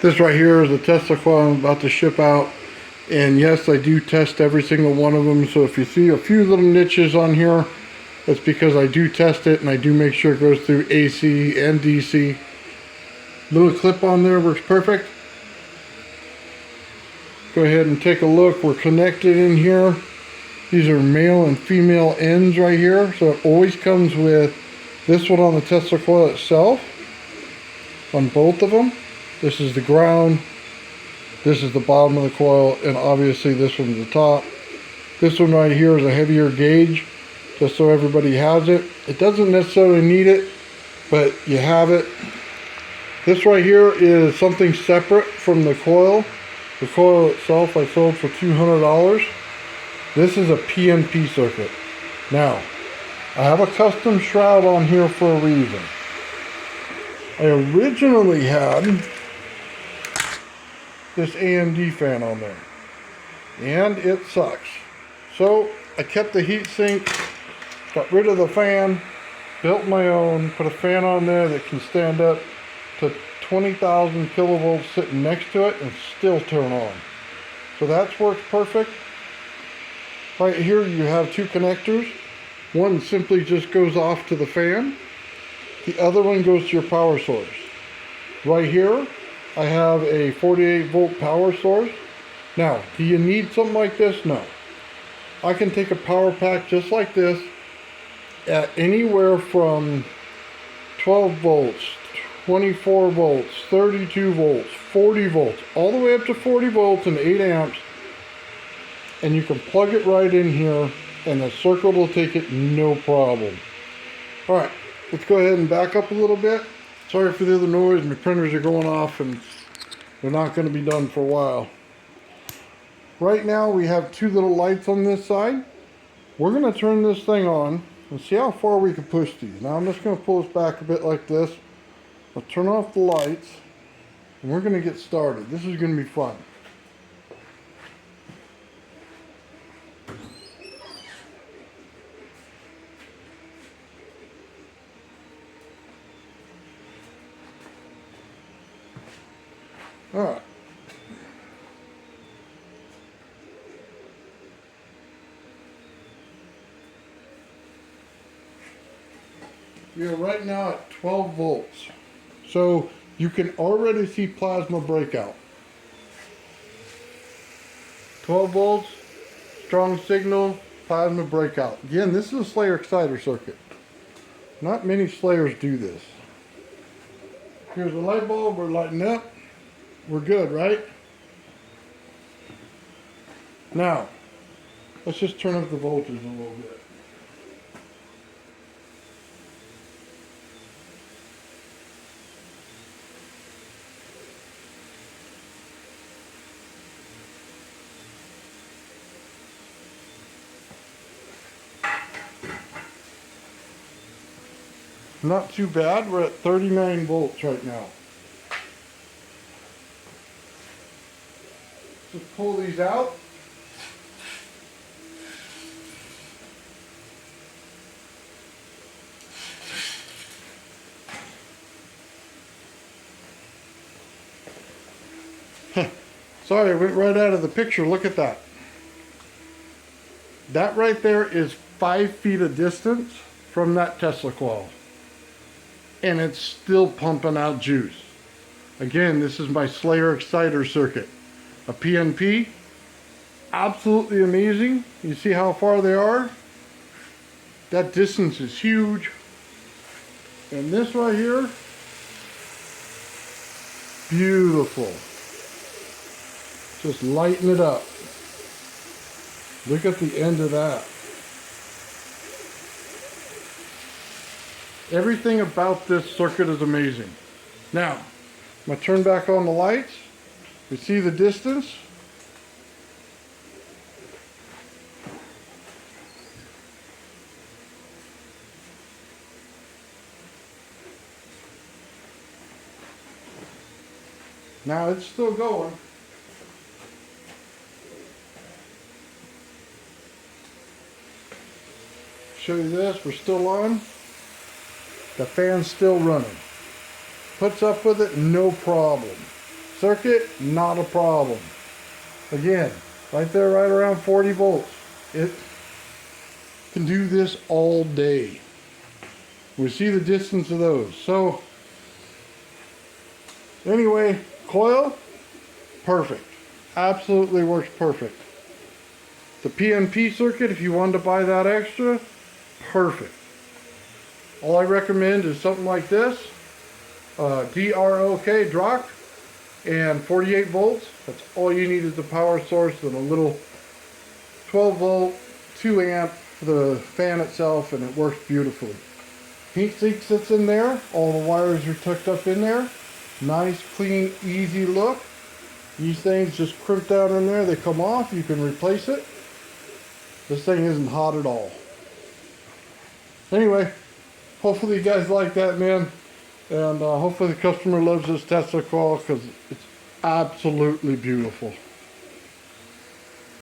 This right here is a Tesla Coil I'm about to ship out. And yes, I do test every single one of them. So if you see a few little niches on here, that's because I do test it and I do make sure it goes through AC and DC. Little clip on there works perfect. Go ahead and take a look. We're connected in here. These are male and female ends right here. So it always comes with this one on the Tesla Coil itself. On both of them. This is the ground. This is the bottom of the coil. And obviously this one's the top. This one right here is a heavier gauge. Just so everybody has it. It doesn't necessarily need it, but you have it. This right here is something separate from the coil. The coil itself I sold for $200. This is a PNP circuit. Now, I have a custom shroud on here for a reason. I originally had this AMD fan on there, and it sucks. So I kept the heat sink, got rid of the fan, built my own, put a fan on there that can stand up to 20,000 kilovolts sitting next to it and still turn on. So that works perfect. Right here you have two connectors. One simply just goes off to the fan. The other one goes to your power source. Right here I have a 48 volt power source. Now, do you need something like this? No. I can take a power pack just like this at anywhere from 12 volts, 24 volts, 32 volts, 40 volts, all the way up to 40 volts and 8 amps. And you can plug it right in here and the circuit will take it no problem. Alright, let's go ahead and back up a little bit. Sorry for the other noise, my printers are going off and they're not going to be done for a while. Right now we have two little lights on this side. We're going to turn this thing on and see how far we can push these. Now I'm just going to pull this back a bit like this. I'll turn off the lights and we're going to get started. This is going to be fun. Alright. We are right now at 12 volts. So you can already see plasma breakout. 12 volts, strong signal, plasma breakout. Again, this is a Slayer exciter circuit. Not many Slayers do this. Here's a light bulb, we're lighting up. We're good, right? Now, let's just turn up the voltage a little bit. Not too bad, we're at 39 volts right now. Just pull these out. Sorry, I went right out of the picture. Look at that. That right there is 5 feet of distance from that Tesla coil. And it's still pumping out juice. Again, this is my Slayer exciter circuit. A PNP, absolutely amazing. You see how far they are? That distance is huge. And this right here, beautiful. Just lighten it up. Look at the end of that. Everything about this circuit is amazing. Now, I'm going to turn back on the lights. You see the distance? Now it's still going. Show you this, we're still on. The fan's still running. Puts up with it, no problem. circuit, not a problem. Again, right there, right around 40 volts. It can do this all day. We see the distance of those. So anyway, coil, perfect. Absolutely works perfect. The PNP circuit, if you wanted to buy that extra, perfect. All I recommend is something like this, DROK, and 48 volts. That's all you need is the power source and a little 12 volt, 2 amp for the fan itself, and it works beautifully. Heatsink sits in there. All the wires are tucked up in there. Nice, clean, easy look. These things just crimp down in there. They come off. You can replace it. This thing isn't hot at all. Anyway, hopefully you guys like that, man. And hopefully the customer loves this Tesla coil because it's absolutely beautiful.